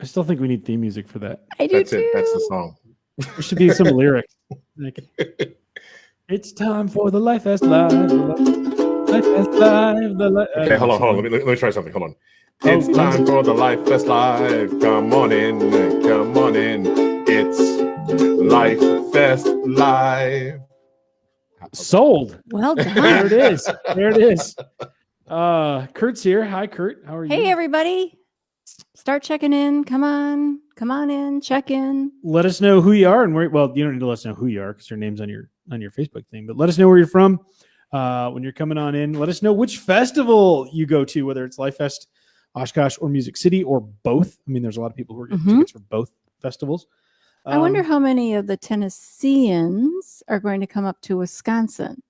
I still think we need theme music for that. I do That's too. it. That's the song. There should be some lyrics. Like, it's time for the Lifest Live. Lifest Live. Okay, hold on. Let me try something. Hold on. Oh, It's time for the Lifest Live. Come on in. Come on in. It's Lifest Live. Sold. Well There done. it is. There it is. Kurt's here. Hi, Kurt. How are you? Hey, everybody. Start checking in. Come on in. Check in. Let us know who you are and where. Well, you don't need to let us know who you are because your name's on your Facebook thing. But let us know where you're from when you're coming on in. Let us know which festival you go to, whether it's Lifest, Oshkosh, or Music City, or both. I mean, there's a lot of people who are getting tickets for both festivals. I wonder how many of the Tennesseans are going to come up to Wisconsin.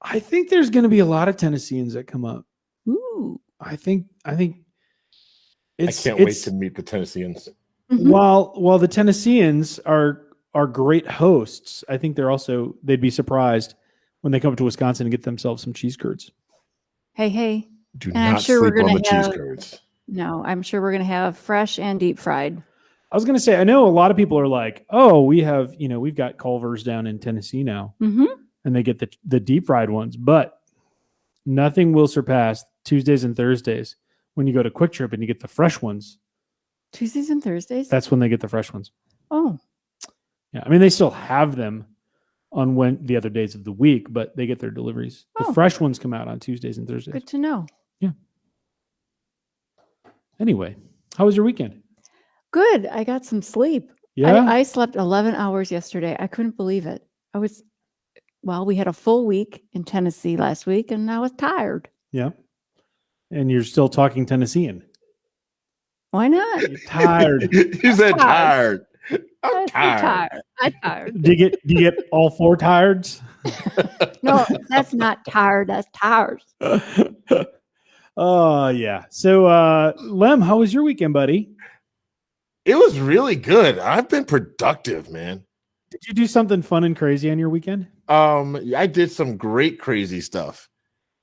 I think there's going to be a lot of Tennesseans that come up. Ooh. I think it's. I can't wait to meet the Tennesseans. Mhm. While the Tennesseans are great hosts, I think they'd be surprised when they come to Wisconsin and get themselves some cheese curds. Hey. Do And I'm not sure we're sleep on gonna the cheese have- curds. No, I'm sure we're going to have fresh and deep fried. I was going to say, I know a lot of people are like, oh, we've got Culver's down in Tennessee now, Mm-hmm. and they get the deep fried ones, but nothing will surpass Tuesdays and Thursdays when you go to Quick Trip and you get the fresh ones. Tuesdays and Thursdays? That's when they get the fresh ones. Oh, Yeah, I mean, they still have them on the other days of the week, but they get their deliveries. The Oh. fresh ones come out on Tuesdays and Thursdays. good to know. Anyway, how was your weekend? Good. I got some sleep. Yeah. I slept 11 hours yesterday. I couldn't believe it. We had a full week in Tennessee last week, and I was tired. Yeah. And you're still talking Tennessean. Why not? You're tired. You said tired. I'm tired. I'm tired. Do you get all four tireds? No, that's not tired. That's tired. Oh, yeah. So, Lem, how was your weekend, buddy? It was really good. I've been productive, man. Did you do something fun and crazy on your weekend? I did some great crazy stuff.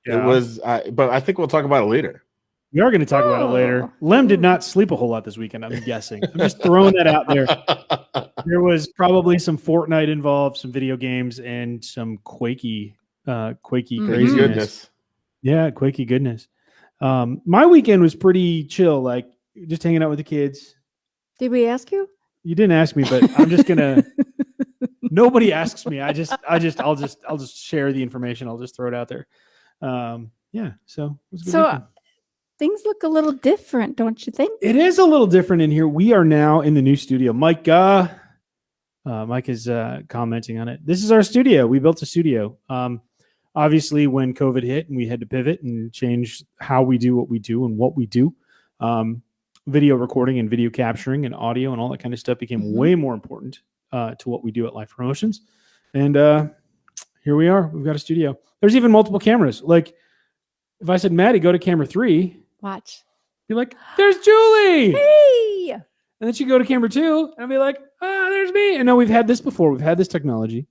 It was, but I think we'll talk about it later. We are going to talk about it later. Lem did not sleep a whole lot this weekend, I'm guessing. I'm just throwing that out there. There was probably some Fortnite involved, some video games, and some Quakey craziness. Goodness. Yeah, Quakey goodness. My weekend was pretty chill, like just hanging out with the kids. Did we ask you? You didn't ask me, but I'm just gonna. Nobody asks me. I'll just share the information. I'll just throw it out there. Yeah. So it was a good weekend. Things look a little different, don't you think? It is a little different in here. We are now in the new studio. Mike is commenting on it. This is our studio. We built a studio. Obviously, when COVID hit and we had to pivot and change how we do what we do and what we do, video recording and video capturing and audio and all that kind of stuff became way more important to what we do at Life Promotions. And here we are. We've got a studio. There's even multiple cameras. Like if I said, Maddie, go to camera 3. Watch. Be like, there's Julie. Hey! And then she go to camera 2 and I'll be like, there's me. And no, we've had this before. We've had this technology.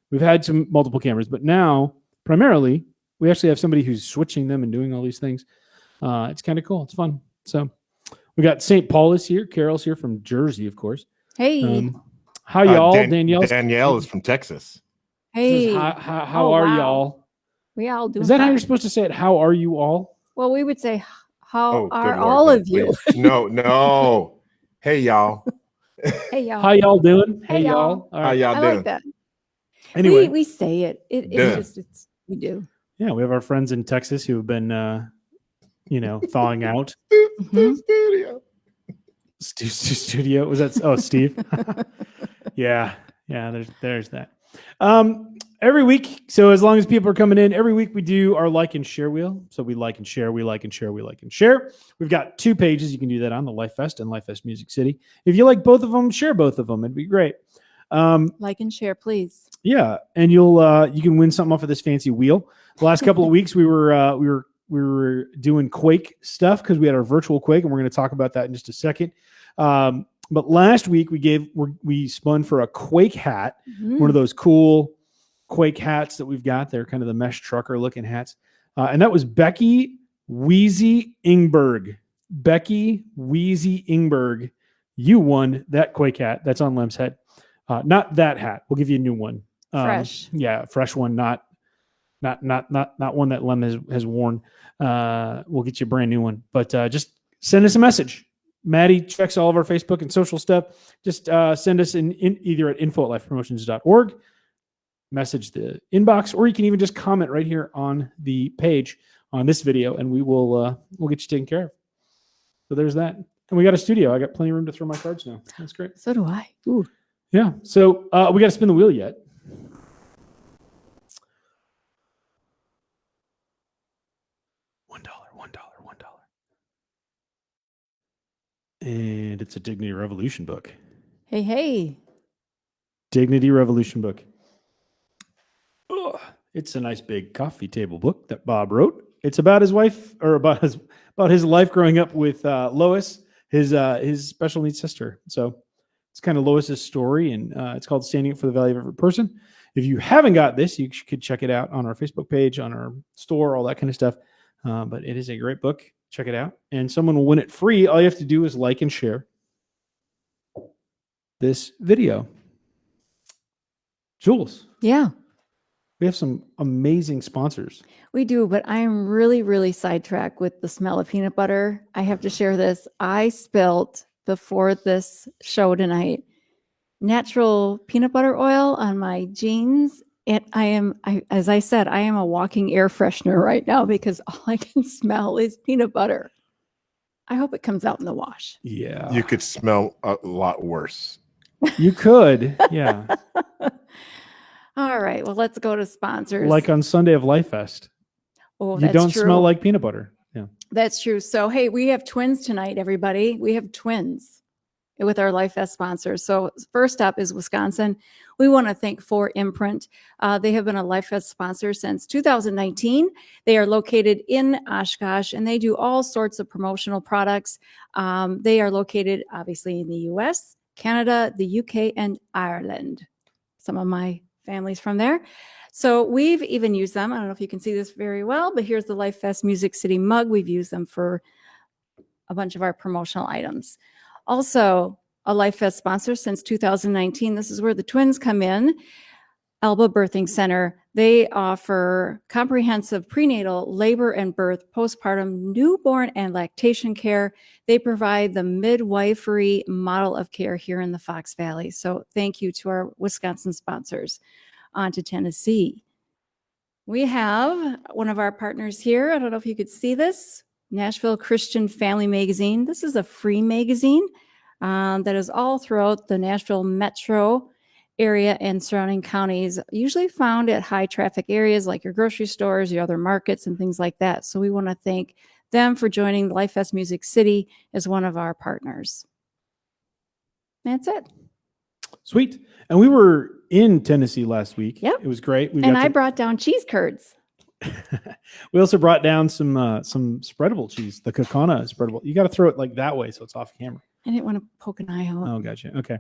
We've had some multiple cameras, but now primarily we actually have somebody who's switching them and doing all these things. It's kind of cool. It's fun. So we got St. Paul is here. Carol's here from Jersey, of course. Hey. How y'all? Danielle is from Texas. Hey. How are y'all? We all do. Is that how you're supposed to say it? How are you all? Well, we would say, how are good Lord, all no, of you? please. No. Hey, y'all. Hey, y'all. How y'all doing? Hey, y'all. All How right. y'all I doing? like that. Anyway, We say it. We do. yeah, we have our friends in Texas who have been, thawing out. Mhm. Studio. Studio was that? Oh, Steve. yeah. There's that. Every week. So as long as people are coming in, every week we do our like and share wheel. So we like and share, we like and share, we like and share. We've got 2 pages. You can do that on the Lifest and Lifest Music City. If you like both of them, share both of them. It'd be great. Like and share, please. Yeah, and you can win something off of this fancy wheel. The last couple of weeks we were doing Quake stuff because we had our virtual Quake, and we're going to talk about that in just a second. But last week we spun for a Quake hat, one of those cool Quake hats that we've got. They're kind of the mesh trucker looking hats, and that was Becky Wheezy Ingberg. Becky Wheezy Ingberg, you won that Quake hat that's on Lem's head. Not that hat. We'll give you a new one. Fresh. Yeah, fresh one, not one that Lem has worn. We'll get you a brand new one. But just send us a message. Maddie checks all of our Facebook and social stuff. Just send us in either at info@lifepromotions.org, message the inbox, or you can even just comment right here on the page on this video, and we'll get you taken care of. So there's that. And we got a studio. I got plenty of room to throw my cards now. That's great. So do I. Ooh. Yeah. So we got to spin the wheel yet. $1. And it's a Dignity Revolution book. Hey. Dignity Revolution book. It's a nice big coffee table book that Bob wrote. It's about his wife, or about his life growing up with Lois, his special needs sister. So it's kind of Lois's story, and it's called Standing Up for the Value of Every Person. If you haven't got this, you could check it out on our Facebook page, on our store, all that kind of stuff. But it is a great book. Check it out. And someone will win it free. All you have to do is like and share this video. Jules. Yeah. We have some amazing sponsors. We do, but I am really, really sidetracked with the smell of peanut butter. I have to share this. I spilled, before this show tonight, natural peanut butter oil on my jeans. And as I said, I am a walking air freshener right now because all I can smell is peanut butter. I hope it comes out in the wash. Yeah. You could smell a lot worse. You could. Yeah. All right. Well, let's go to sponsors. Like on Sunday of Lifest. Oh, you that's don't true. smell like peanut butter. Yeah. That's true. So, hey, we have twins tonight, everybody. We have twins with our Lifest sponsors. So first up is Wisconsin. We want to thank 4 Imprint. They have been a Lifest sponsor since 2019. They are located in Oshkosh, and they do all sorts of promotional products. They are located, obviously, in the U.S., Canada, the U.K., and Ireland. Some of my family's from there. So we've even used them. I don't know if you can see this very well, but here's the Lifest Music City mug. We've used them for a bunch of our promotional items. Also, a Lifest sponsor since 2019. This is where the twins come in. Elba Birthing Center. They offer comprehensive prenatal, labor and birth, postpartum, newborn, and lactation care. They provide the midwifery model of care here in the Fox Valley. So thank you to our Wisconsin sponsors. On to Tennessee. We have one of our partners here. I don't know if you could see this. Nashville Christian Family Magazine. This is a free magazine that is all throughout the Nashville metro area and surrounding counties, usually found at high traffic areas like your grocery stores, your other markets, and things like that. So we want to thank them for joining Lifest Music City as one of our partners. That's it. Sweet. And we were in Tennessee last week. Yep. It was great. I brought down cheese curds. We also brought down some spreadable cheese, the Kokana spreadable. You got to throw it like that way so it's off camera. I didn't want to poke an eye out. Oh, gotcha. Okay.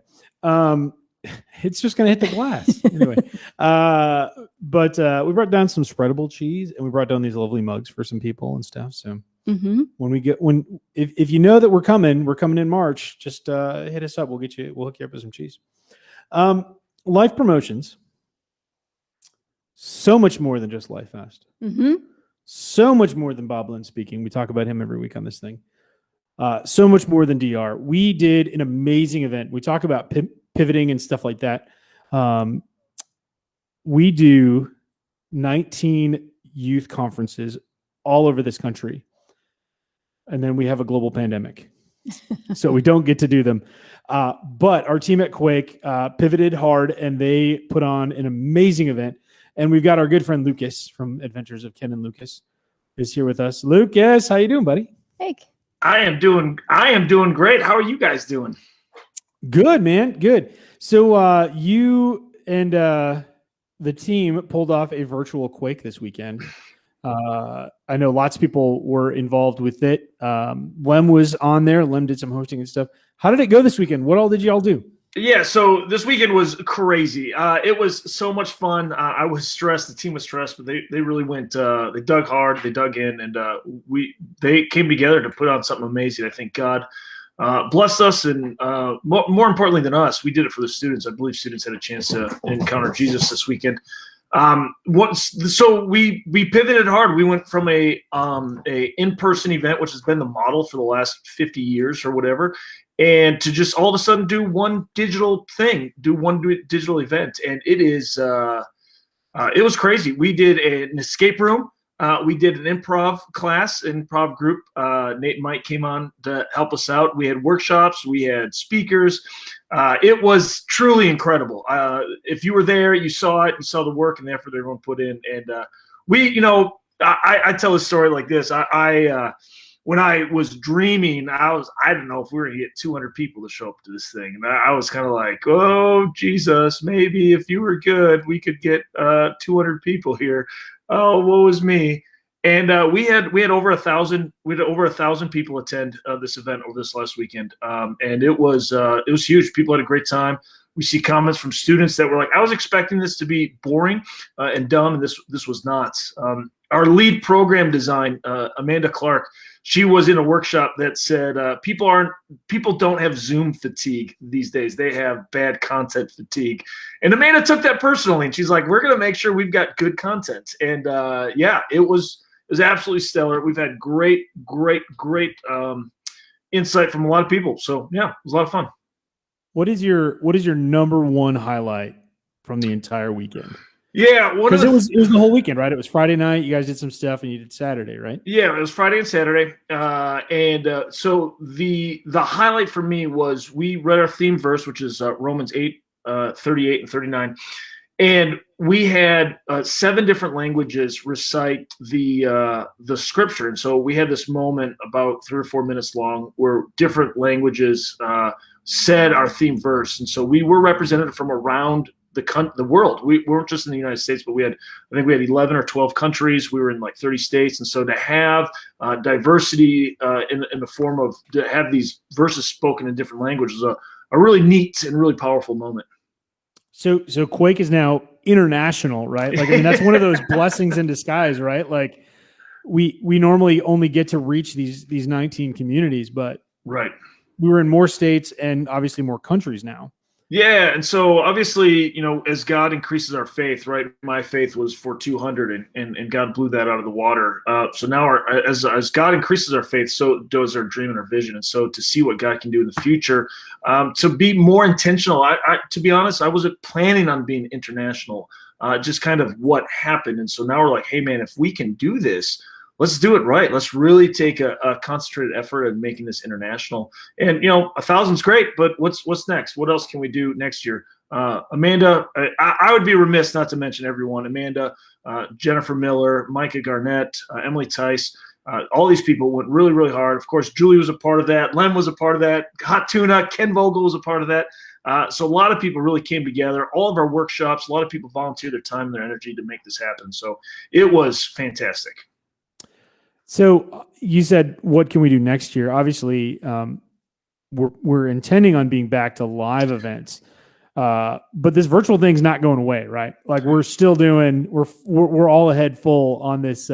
It's just going to hit the glass. Anyway. But we brought down some spreadable cheese, and we brought down these lovely mugs for some people and stuff. So if you know that we're coming in March, just hit us up. We'll hook you up with some cheese. Life promotions. So much more than just Lifest. So much more than Bob Lynn speaking. We talk about him every week on this thing. So much more than DR. We did an amazing event. We talk about pivoting and stuff like that. We do 19 youth conferences all over this country. And then we have a global pandemic. So we don't get to do them. But our team at Quake pivoted hard, and they put on an amazing event. And we've got our good friend Lucas from Adventures of Ken and Lucas is here with us. Lucas, how you doing, buddy? Hey. I am doing great. How are you guys doing? Good, man. Good. So you and the team pulled off a virtual Quake this weekend. I know lots of people were involved with it. Lem was on there. Lem did some hosting and stuff. How did it go this weekend? What all did y'all do? Yeah, so this weekend was crazy. It was so much fun. I was stressed. The team was stressed, but they really went. They dug hard. They dug in, and they came together to put on something amazing. I think God blessed us, and more importantly than us, we did it for the students. I believe students had a chance to encounter Jesus this weekend. So we pivoted hard. We went from a in-person event, which has been the model for the last 50 years or whatever, and to just all of a sudden do one digital thing, do one digital event. And it was crazy. We did an escape room. We did an improv class, improv group. Nate and Mike came on to help us out. We had workshops. We had speakers. It was truly incredible. If you were there, you saw it. You saw the work and the effort everyone put in. And I tell a story like this. When I was dreaming, I don't know if we were going to get 200 people to show up to this thing. And I was kind of like, oh, Jesus, maybe if you were good, we could get 200 people here. Oh, woe is me. And we had over 1,000. We had over 1,000 people attend this event over this last weekend, and it was huge. People had a great time. We see comments from students that were like, "I was expecting this to be boring and dumb, and this was not." Our lead program design, Amanda Clark, she was in a workshop that said people don't have Zoom fatigue these days. They have bad content fatigue. And Amanda took that personally, and she's like, "We're going to make sure we've got good content." And it was absolutely stellar. We've had great insight from a lot of people. So yeah, it was a lot of fun. What is your number one highlight from the entire weekend? Yeah, because it was the whole weekend, right? It was Friday night. You guys did some stuff, and you did Saturday, right? Yeah, it was Friday and Saturday. So the highlight for me was we read our theme verse, which is Romans 8, 38 and 39. And we had 7 different languages recite the scripture. And so we had this moment about 3 or 4 minutes long where different languages said our theme verse. And so we were represented from around the world. We weren't just in the United States, but I think we had 11 or 12 countries. We were in like 30 states. And so to have diversity in the form of to have these verses spoken in different languages was a really neat and really powerful moment. So Quake is now international, right? Like, I mean, that's one of those blessings in disguise, right? Like we normally only get to reach these 19 communities, but right, we were in more states and obviously more countries now. Yeah, and so obviously, as God increases our faith, right? My faith was for 200, and God blew that out of the water. So now, as God increases our faith, so does our dream and our vision. And so to see what God can do in the future, to be more intentional. To be honest, I wasn't planning on being international. Just kind of what happened, and so now we're like, hey, man, if we can do this, let's do it right. Let's really take a concentrated effort in making this international. And 1,000's great, but what's next? What else can we do next year? Amanda, I would be remiss not to mention everyone. Amanda, Jennifer Miller, Micah Garnett, Emily Tice. All these people went really, really hard. Of course, Julie was a part of that. Len was a part of that. Hot Tuna, Ken Vogel was a part of that. So a lot of people really came together. All of our workshops, a lot of people volunteered their time and their energy to make this happen. So it was fantastic. So you said, what can we do next year? Obviously, we're intending on being back to live events, but this virtual thing's not going away, right? Like we're still doing, we're all ahead full on this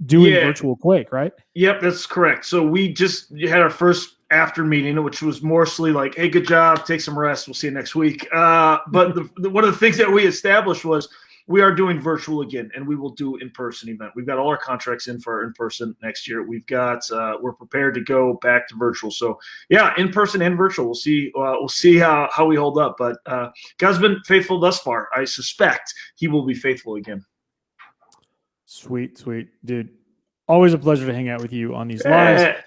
doing virtual Quake, right? Yep, that's correct. So we just had our first after meeting, which was mostly like, hey, good job, take some rest, we'll see you next week. But one of the things that we established was, we are doing virtual again, and we will do in-person event. We've got all our contracts in for in-person next year. We've got we're prepared to go back to virtual. So yeah, in-person and virtual. We'll see how we hold up. But God's been faithful thus far. I suspect He will be faithful again. Sweet, dude. Always a pleasure to hang out with you on these lives.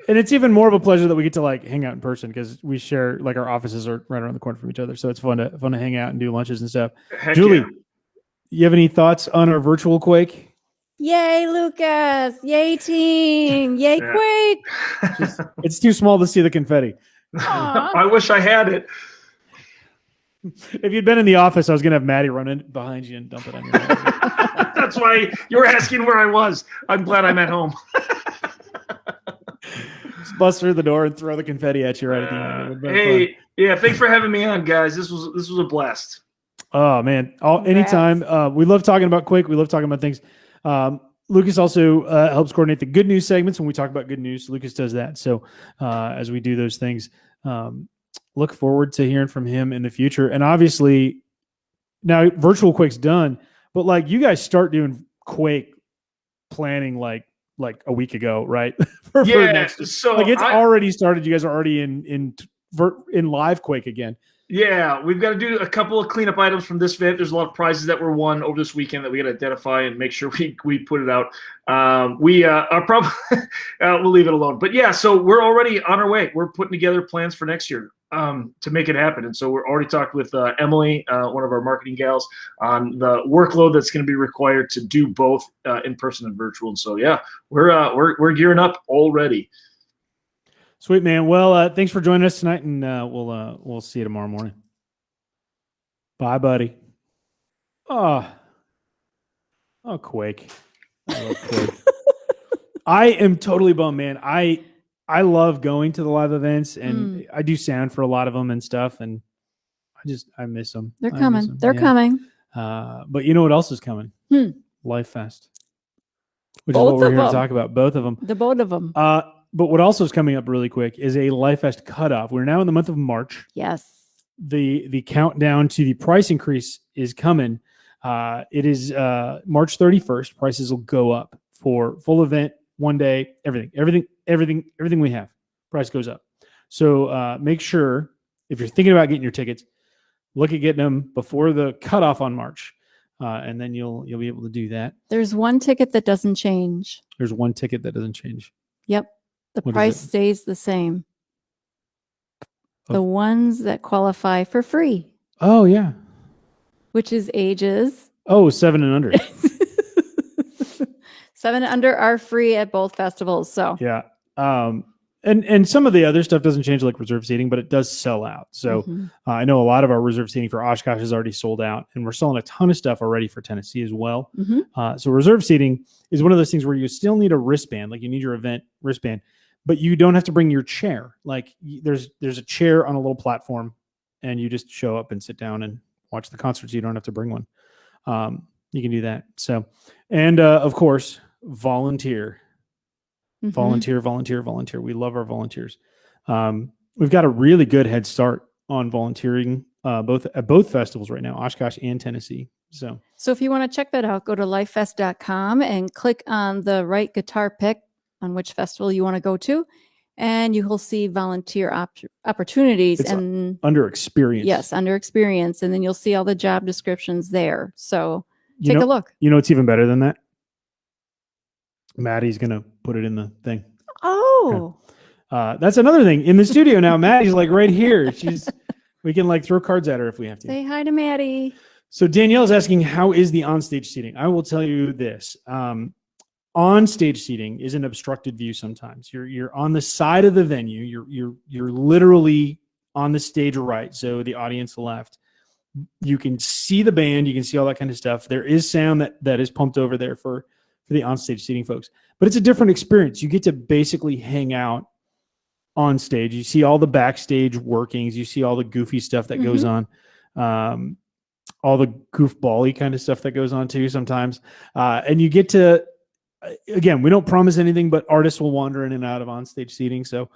And it's even more of a pleasure that we get to like hang out in person because we share like our offices are right around the corner from each other. So it's fun to hang out and do lunches and stuff. Heck Julie. Yeah. You have any thoughts on our virtual Quake? Yay, Lucas. Yay, team. Yay, Quake. It's too small to see the confetti. I wish I had it. If you'd been in the office, I was going to have Maddie run in behind you and dump it on your head. That's why you were asking where I was. I'm glad I'm at home. Just bust through the door and throw the confetti at you right at the end. It would've been fun. Hey, yeah, thanks for having me on, guys. This was a blast. Oh man, Congrats. anytime. We love talking about Quick. We love talking about things. Lucas also helps coordinate the good news segments when we talk about good news. Lucas does that. So as we do those things, look forward to hearing from him in the future. And obviously, now virtual Quick's done, but like you guys start doing Quake planning like a week ago, right? for next, so like it's already started. You guys are already in live Quake again. Yeah, we've got to do a couple of cleanup items from this event. There's a lot of prizes that were won over this weekend that we got to identify and make sure we put it out. We are probably we'll leave it alone. But yeah, so we're already on our way. We're putting together plans for next year to make it happen. And so we're already talked with Emily, one of our marketing gals, on the workload that's going to be required to do both in person and virtual. And so yeah, we're gearing up already. Sweet, man. Well, thanks for joining us tonight, and we'll see you tomorrow morning. Bye, buddy. Oh, Quake. I love Quake. I am totally bummed, man. I love going to the live events, and I do sound for a lot of them and stuff, and I miss them. They're coming. They're coming. But you know what else is coming? Lifest, which Both is what we're of here to them. talk about. Both of them. The both of them. But what also is coming up really quick is a Lifest cutoff. We're now in the month of March. Yes. The countdown to the price increase is coming. It is March 31st. Prices will go up for full event, one day, everything we have. Price goes up. So make sure if you're thinking about getting your tickets, look at getting them before the cutoff on March, and then you'll be able to do that. There's one ticket that doesn't change. There's one ticket that doesn't change. Yep. The What is price it? stays the same. Oh. The ones that qualify for free, Oh yeah. which is ages Oh, 7 and under. 7 and under are free at both festivals. So Yeah. And some of the other stuff doesn't change, like reserve seating, but it does sell out. So I know a lot of our reserve seating for Oshkosh is already sold out, and we're selling a ton of stuff already for Tennessee as well. So reserve seating is one of those things where you still need a wristband, like you need your event wristband, but you don't have to bring your chair. Like there's a chair on a little platform, and you just show up and sit down and watch the concert. So you don't have to bring one. You can do that. So, and of course, volunteer. Volunteer. We love our volunteers. We've got a really good head start on volunteering at both festivals right now, Oshkosh and Tennessee. So if you want to check that out, go to lifest.com and click on the right guitar pick on which festival you want to go to, and you will see volunteer opportunities. It's and under experience. Yes, under experience. And then you'll see all the job descriptions there. So take a look. You know, it's even better than that. Maddie's going to put it in the thing. Oh, That's another thing in the studio now. Maddie's like right here. We can like throw cards at her if we have to. say hi to Maddie. So Danielle is asking, how is the onstage seating? I will tell you this. On-stage seating is an obstructed view sometimes. You're on the side of the venue. You're literally on the stage right, so the audience left. You can see the band. You can see all that kind of stuff. There is sound that is pumped over there for the on-stage seating folks. But it's a different experience. You get to basically hang out on stage. You see all the backstage workings. You see all the goofy stuff that goes on. All the goofball-y kind of stuff that goes on too sometimes. And you get to, again, we don't promise anything, but artists will wander in and out of onstage seating. So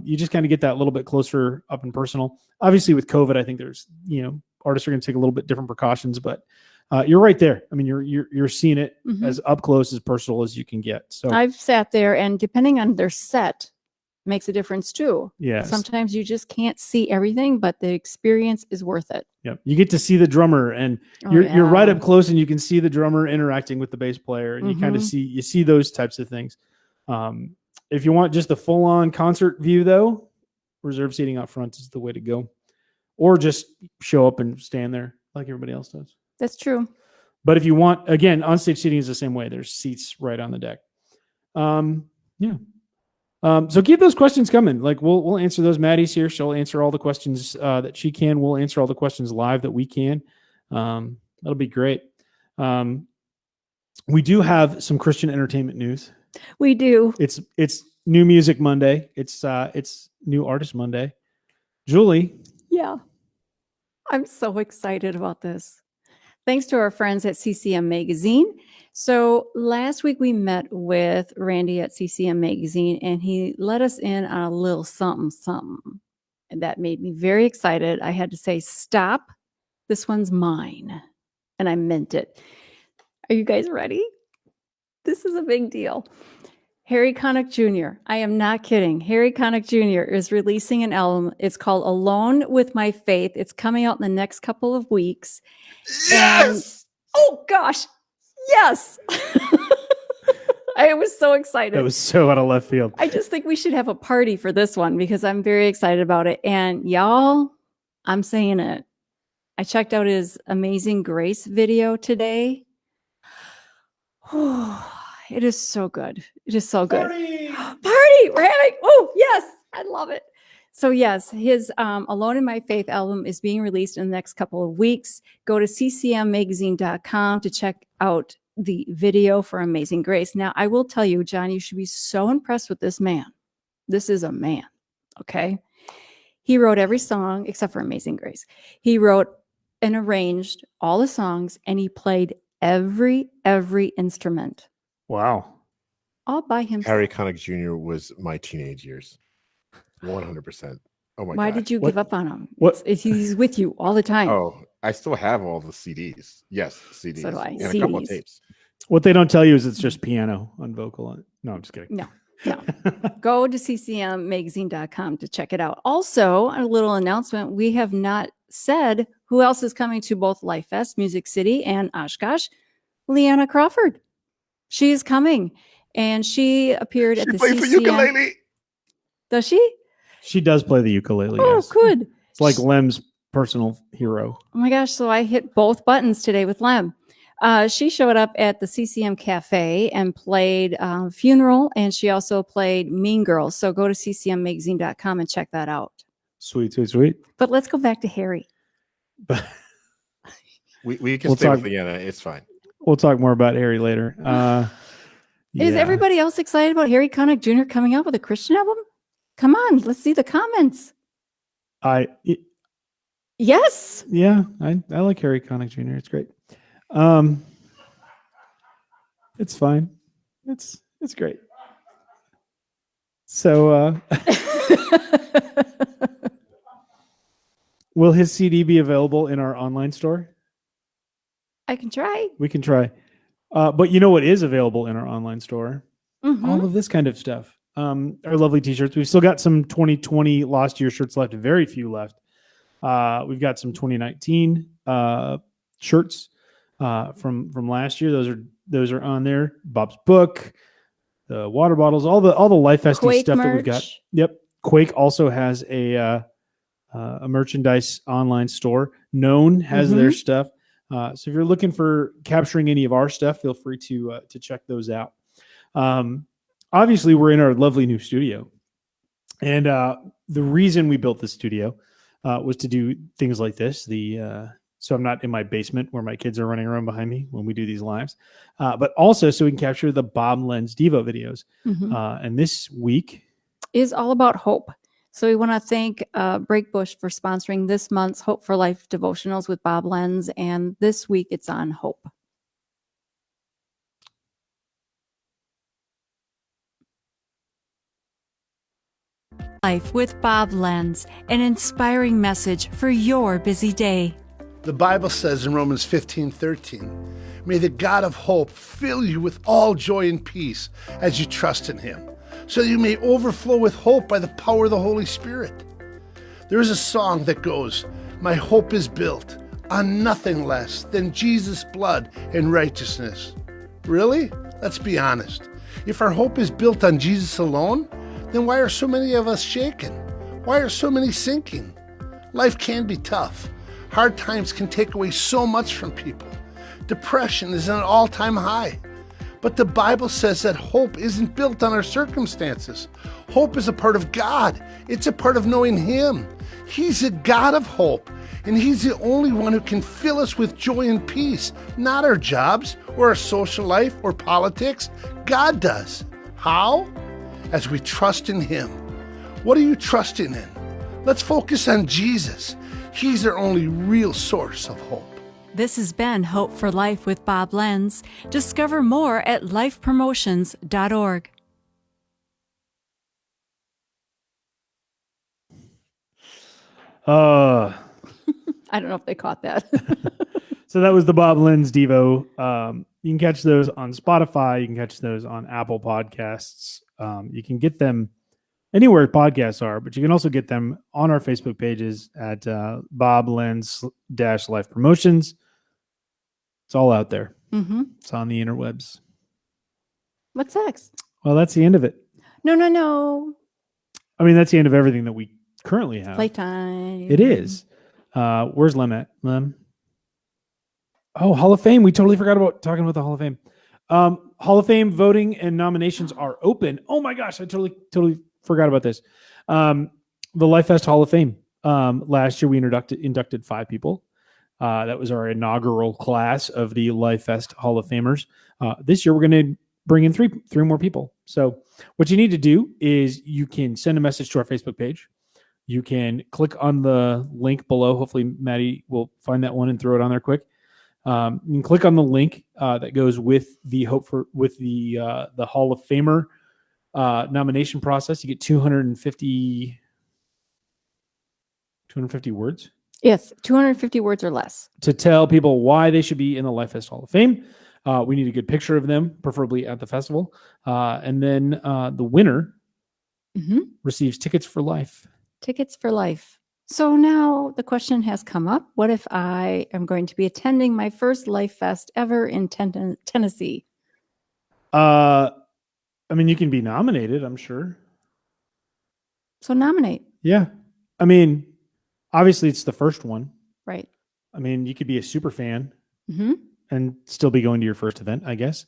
you just kind of get that little bit closer up and personal. Obviously with COVID, I think there's, artists are going to take a little bit different precautions, but you're right there. I mean, you're seeing it as up close, as personal as you can get. So I've sat there, and depending on their set, makes a difference too. Yes. Sometimes you just can't see everything, but the experience is worth it. Yep. You get to see the drummer, and you're right up close, and you can see the drummer interacting with the bass player, and you kind of see those types of things. If you want just the full on concert view though, reserve seating out front is the way to go, or just show up and stand there like everybody else does. That's true. But if you want, again, onstage seating is the same way. There's seats right on the deck. So keep those questions coming. Like we'll answer those. Maddie's here. She'll answer all the questions that she can. We'll answer all the questions live that we can. That'll be great. We do have some Christian entertainment news. We do. It's New Music Monday. It's New Artist Monday. Julie. Yeah. I'm so excited about this. Thanks to our friends at CCM Magazine. So last week we met with Randy at CCM Magazine, and he let us in on a little something. And that made me very excited. I had to say, stop. This one's mine. And I meant it. Are you guys ready? This is a big deal. Harry Connick Jr. I am not kidding. Harry Connick Jr. is releasing an album. It's called Alone with My Faith. It's coming out in the next couple of weeks. Yes! Oh gosh. Yes. I was so excited. That was so out of left field. I just think we should have a party for this one because I'm very excited about it. And y'all, I'm saying it. I checked out his Amazing Grace video today. It is so good. It is so good. Party! We're having, oh, yes. I love it. So yes, his Alone in My Faith album is being released in the next couple of weeks. Go to ccmmagazine.com to check out the video for Amazing Grace. Now, I will tell you, John, you should be so impressed with this man. This is a man, okay? He wrote every song except for Amazing Grace. He wrote and arranged all the songs, and he played every instrument. Wow. All by himself. Harry Connick Jr. was my teenage years. 100%. Oh my god. Why did you give up on him? What? He's with you all the time. Oh, I still have all the CDs. Yes, CDs. So do I. And a couple of CDs. tapes. What they don't tell you is it's just piano on vocal. No, I'm just kidding. No. Go to ccmmagazine.com to check it out. Also, a little announcement. We have not said who else is coming to both Lifest, Music City, and Oshkosh. Leanna Crawford. She is coming. And she appeared at the plays the CCM. ukulele. Does she? She does play the ukulele. Oh, yes. good. It's like Lem's personal hero. Oh my gosh. So I hit both buttons today with Lem. She showed up at the CCM Cafe and played Funeral, and she also played Mean Girls. So go to ccmmagazine.com and check that out. Sweet. But let's go back to Harry. We can We'll stay with talk- Leanna. It's fine. We'll talk more about Harry later. Is Yeah. everybody else excited about Harry Connick Jr. coming out with a Christian album? Come on, let's see the comments. Yes. Yeah, I like Harry Connick Jr. It's great. It's fine. It's great. So will his CD be available in our online store? I can try. We can try. But you know what is available in our online store? Mhm. All of this kind of stuff. Our lovely t-shirts. We've still got some 2020 lost year shirts left, very few left. We've got some 2019 shirts from last year. Those are on there. Bob's book, the water bottles, all the Lifest Quake stuff that we've got. merch. Yep. Quake also has a merchandise online store. Known has their stuff. So if you're looking for capturing any of our stuff, feel free to check those out. Obviously, we're in our lovely new studio, and the reason we built this studio was to do things like this. So I'm not in my basement where my kids are running around behind me when we do these lives, but also so we can capture the Bob Lens Devo videos. And this week Is all about hope. So we want to thank Breakbush for sponsoring this month's Hope for Life devotionals with Bob Lenz. And this week it's on hope. Life with Bob Lenz, an inspiring message for your busy day. The Bible says in Romans 15:13, may the God of hope fill you with all joy and peace as you trust in him, so that you may overflow with hope by the power of the Holy Spirit. There is a song that goes, my hope is built on nothing less than Jesus' blood and righteousness. Really? Let's be honest. If our hope is built on Jesus alone, then why are so many of us shaken? Why are so many sinking? Life can be tough. Hard times can take away so much from people. Depression is at an all-time high. But the Bible says that hope isn't built on our circumstances. Hope is a part of God. It's a part of knowing him. He's a God of hope, and he's the only one who can fill us with joy and peace, not our jobs or our social life or politics. God does. How? as we trust in him. What are you trusting in? Let's focus on Jesus. He's our only real source of hope. This has been Hope for Life with Bob Lenz. Discover more at lifepromotions.org. I don't know if they caught that. So that was the Bob Lenz Devo. You can catch those on Spotify. You can catch those on Apple Podcasts. You can get them anywhere podcasts are, but you can also get them on our Facebook pages at Bob Lenz-Life Promotions. It's all out there. Mm-hmm. It's on the interwebs. What's next? Well, that's the end of it. No. I mean, that's the end of everything that we currently have. Playtime. It is. Where's Lem at? Lem? Oh, Hall of Fame. We totally forgot about talking about the Hall of Fame. Hall of Fame voting and nominations are open. Oh my gosh, I totally forgot about this. The Lifest Hall of Fame. Last year we inducted 5 people. That was our inaugural class of the Lifest Hall of Famers. This year we're going to bring in three more people. So what you need to do is you can send a message to our Facebook page. You can click on the link below. Hopefully Maddie will find that one and throw it on there quick. You can click on the link that goes with the Hall of Famer nomination process. You get 250 words. Yes, 250 words or less. To tell people why they should be in the Lifest Hall of Fame. We need a good picture of them, preferably at the festival. And then the winner receives tickets for life. Tickets for life. So now the question has come up. What if I am going to be attending my first Life Fest ever in Tennessee? I mean, you can be nominated, I'm sure. So nominate. Yeah. I mean, obviously it's the first one. Right. I mean, you could be a super fan Mm-hmm. and still be going to your first event, I guess.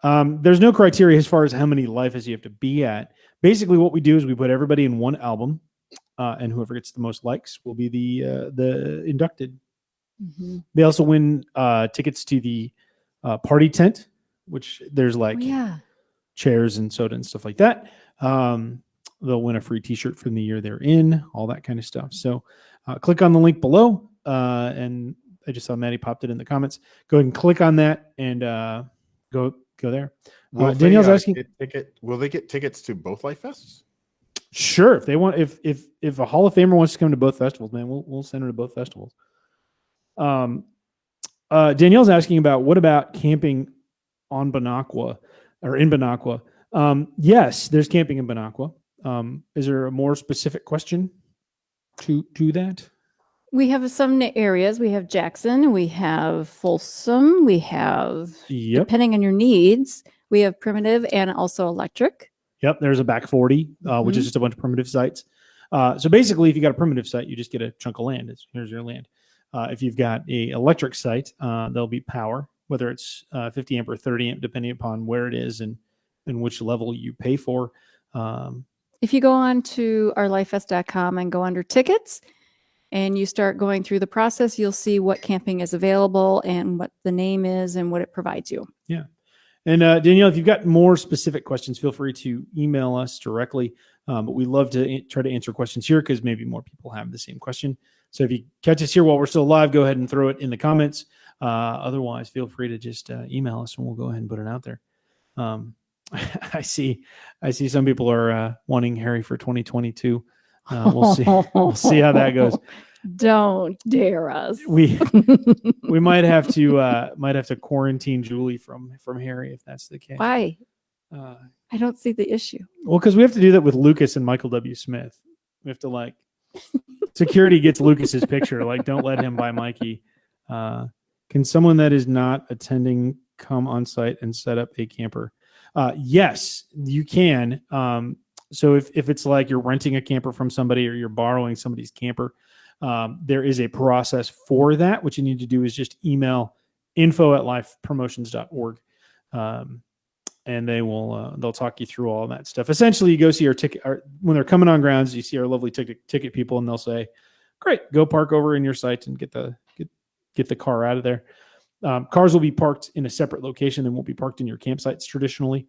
There's no criteria as far as how many Lifests you have to be at. Basically, what we do is we put everybody in one album, and whoever gets the most likes will be the inducted. Mm-hmm. They also win tickets to the party tent, which there's like chairs and soda and stuff like that. They'll win a free T-shirt from the year they're in, all that kind of stuff. So click on the link below, and I just saw Maddie popped it in the comments. Go ahead and click on that and go there. Danielle's asking, will they get tickets to both Life Fests? Sure, if they want, if a Hall of Famer wants to come to both festivals, man, we'll send her to both festivals. Danielle's asking about what about camping on Bonacqua or in Bonacqua? Yes, there's camping in Bonacqua. Is there a more specific question to that? We have some areas. We have Jackson. We have Folsom. We have, depending on your needs, we have primitive and also electric. Yep, there's a back 40, which is just a bunch of primitive sites. So basically, if you got a primitive site, you just get a chunk of land. Here's your land. If you've got a electric site, there'll be power, whether it's 50 amp or 30 amp, depending upon where it is and which level you pay for. If you go on to ourlifest.com and go under tickets, and you start going through the process, you'll see what camping is available and what the name is and what it provides you. Yeah. And Danielle, if you've got more specific questions, feel free to email us directly. But we love to try to answer questions here because maybe more people have the same question. So if you catch us here while we're still live, go ahead and throw it in the comments. Otherwise, feel free to just email us and we'll go ahead and put it out there. I see some people are wanting Harry for 2022. We'll see. We'll see how that goes. Don't dare us. We might have to quarantine Julie from Harry if that's the case. Why? I don't see the issue. Well, because we have to do that with Lucas and Michael W. Smith. We have to security gets Lucas's picture. Don't let him buy Mikey. Can someone that is not attending come on site and set up a camper? Yes, you can. So if it's like you're renting a camper from somebody or you're borrowing somebody's camper, there is a process for that. What you need to do is just email info@lifepromotions.org. And they'll talk you through all that stuff. Essentially, you go see our ticket, when they're coming on grounds, you see our lovely ticket people and they'll say, great, go park over in your site and get the car out of there. Cars will be parked in a separate location and won't be parked in your campsites traditionally.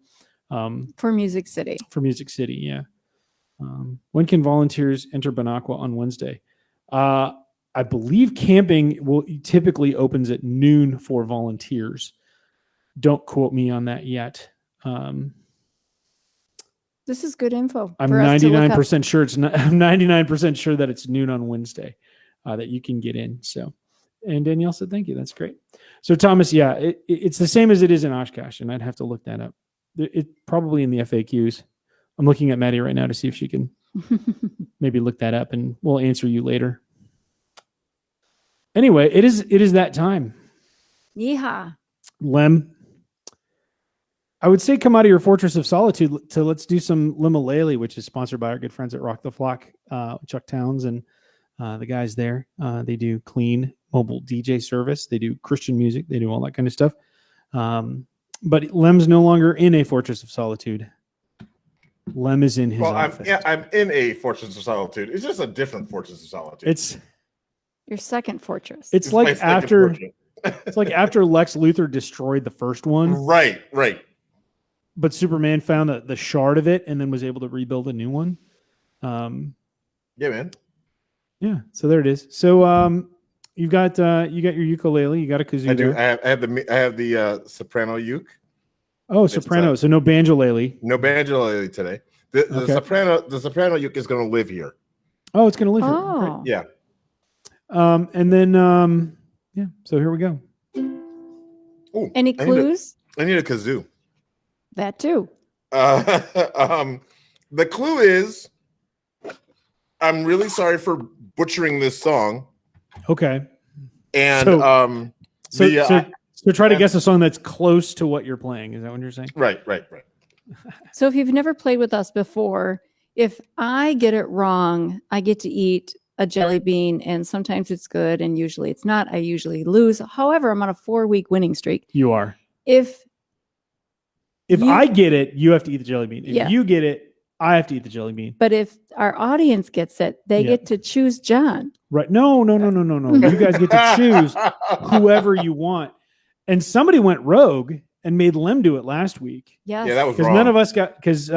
For Music City. For Music City, yeah. When can volunteers enter Bonacqua on Wednesday? I believe camping typically opens at noon for volunteers. Don't quote me on that yet. This is good info. I'm for us to look up. 99% sure it's not. I'm 99% sure that it's noon on Wednesday that you can get in. So, and Danielle said thank you. That's great. So Thomas, yeah, it's the same as it is in Oshkosh, and I'd have to look that up. It probably in the FAQs. I'm looking at Maddie right now to see if she can maybe look that up, and we'll answer you later. Anyway, it is that time. Yeehaw. Lem, I would say come out of your fortress of solitude to let's do some Limalele, which is sponsored by our good friends at Rock the Flock, Chuck Towns and the guys there. They do clean mobile DJ service. They do Christian music. They do all that kind of stuff. But Lem's no longer in a fortress of solitude. Lem is in his office. I'm in a fortress of solitude. It's just a different fortress of solitude. It's your second fortress. It's like after it's like after Lex Luthor destroyed the first one. Right. But Superman found the shard of it and then was able to rebuild a new one. Yeah, man. Yeah. So there it is. So you got your ukulele. You got a kazoo. I do. There. I have the soprano uke. Oh, soprano. So no banjolele. No banjolele today. The soprano uke is going to live here. Oh, it's going to live here. Oh. Yeah. And then yeah. So here we go. Ooh, Any clues? I need a kazoo. That too. The clue is, I'm really sorry for butchering this song. Okay. And so try to guess a song that's close to what you're playing. Is that what you're saying? Right. So if you've never played with us before, if I get it wrong, I get to eat a jelly bean, and sometimes it's good and usually it's not. I usually lose. However, I'm on a 4-week winning streak. You are. If I get it, you have to eat the jelly bean. If Yeah. you get it, I have to eat the jelly bean. But if our audience gets it, they get to choose John. Right. No. You guys get to choose whoever you want. And somebody went rogue and made Lem do it last week. Yes. Yeah, that was Because wrong. none of us got, because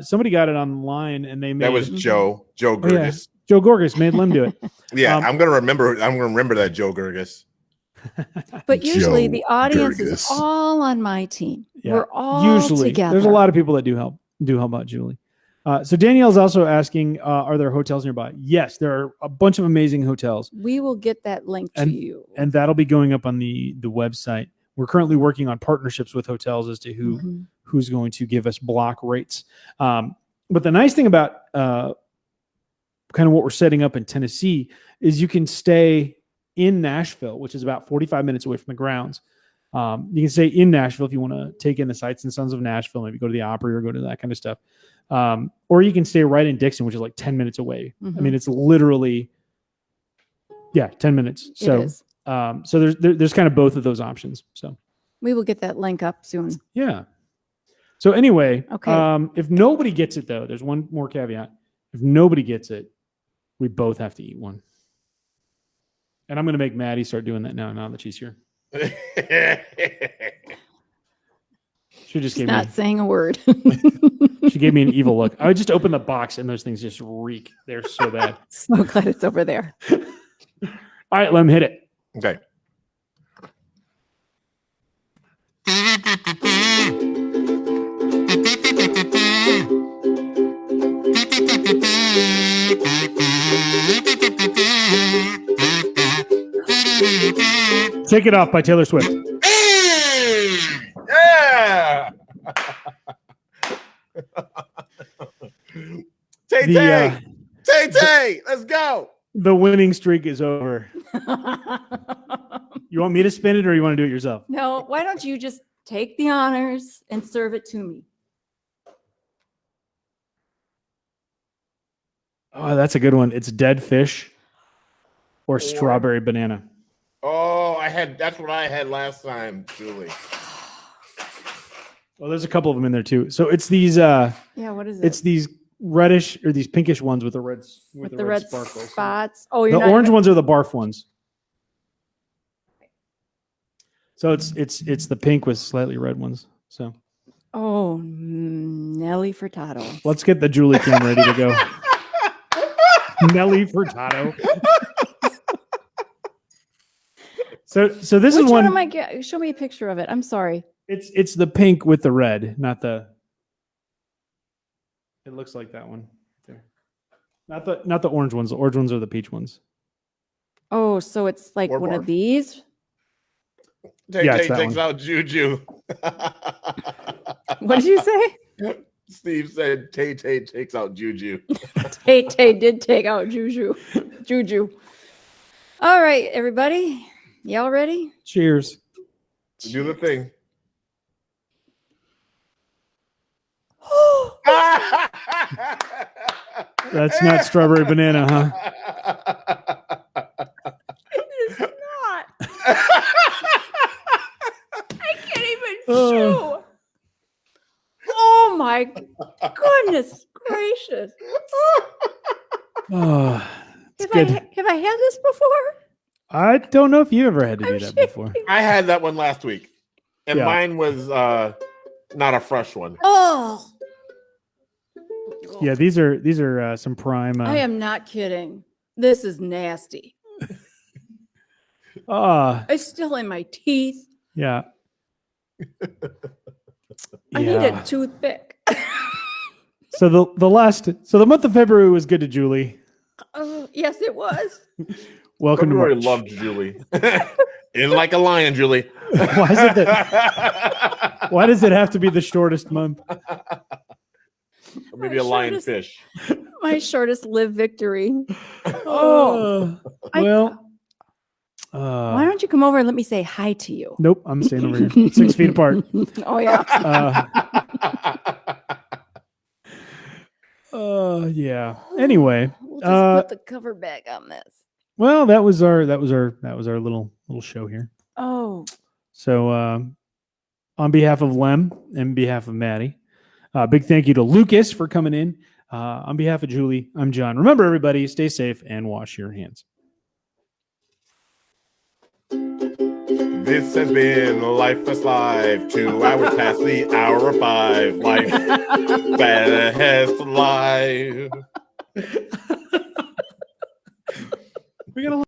somebody got it online and they made. That was Joe Gerges. Oh, yeah. Joe Gorgas made Lem do it. Yeah, I'm gonna remember that Joe Gerges. But usually Joe the audience is Gerges. all on my team. Yeah. We're all Usually, together. there's a lot of people that do help out Julie. So Danielle's also asking, are there hotels nearby? Yes, there are a bunch of amazing hotels. We will get that link to you. And that'll be going up on the website. We're currently working on partnerships with hotels as to who's going to give us block rates. But the nice thing about kind of what we're setting up in Tennessee is you can stay in Nashville, which is about 45 minutes away from the grounds. You can stay in Nashville if you want to take in the sights and sounds of Nashville, maybe go to the Opry or go to that kind of stuff. Or you can stay right in Dixon, which is like 10 minutes away. I mean, it's literally, 10 minutes. So, so there's kind of both of those options. So We will get that link up soon. yeah. So anyway, Okay. If nobody gets it though, there's one more caveat. If nobody gets it, we both have to eat one. And I'm going to make Maddie start doing that now that she's here. She just She's gave not saying a word. She gave me an evil look. I would just open the box and those things just reek. They're so bad. So glad it's over there. All right, let him hit it. Okay. Take It Off by Taylor Swift. Yeah. Tay, let's go. The winning streak is over. You want me to spin it or you want to do it yourself? No, why don't you just take the honors and serve it to me? Oh, that's a good one. It's Dead Fish or Strawberry Banana. Oh, that's what I had last time, Julie. Well, there's a couple of them in there too. So it's these Yeah, what is it? it's these reddish or these pinkish ones with the red with the red sparkles. spots. Oh, The you're not orange even- ones are the barf ones. So it's the pink with slightly red ones. So Oh, Nelly Furtado. Let's get the Julie cam ready to go. Nelly Furtado. So this Which is one one. am I get? Show me a picture of it. I'm sorry. It's the pink with the red, not the. It looks like that one there. Not the orange ones. The orange ones are the peach ones. Oh, so it's like Or one barf. of these. Tay Yeah, it's Tay that takes one. out Juju. What did you say? Steve said Tay Tay takes out Juju. Tay did take out Juju. All right, everybody. Y'all ready? Cheers. Do the thing. That's not strawberry banana, huh? It's not. I can't even Oh. chew. Oh my goodness gracious. Oh, it's Have good. I had this before? I don't know if you ever had to do I'm that shaking. before. I had that one last week, and Yeah. mine was not a fresh one. Oh. Yeah, these are some prime. I am not kidding. This is nasty. It's still in my teeth. Yeah. I need a toothpick. So the month of February was good to Julie. Oh, yes, it was. Welcome February to March. loved Julie. In like a lion, Julie. Why is it that? Why does it have to be the shortest month? Or maybe My a shortest- lionfish. My shortest lived victory. Oh, I- well. Why don't you come over and let me say hi to you? Nope, I'm staying over here, 6 feet apart. Oh, yeah. Yeah. Anyway, We'll just put the cover back on this. well, that was our little show here. Oh, So, on behalf of Lem and behalf of Maddie, big thank you to Lucas for coming in. On behalf of Julie, I'm John. Remember, everybody, stay safe and wash your hands. This has been Lifest Live. 2 hours past the hour of 5. Lifest Live. We gotta.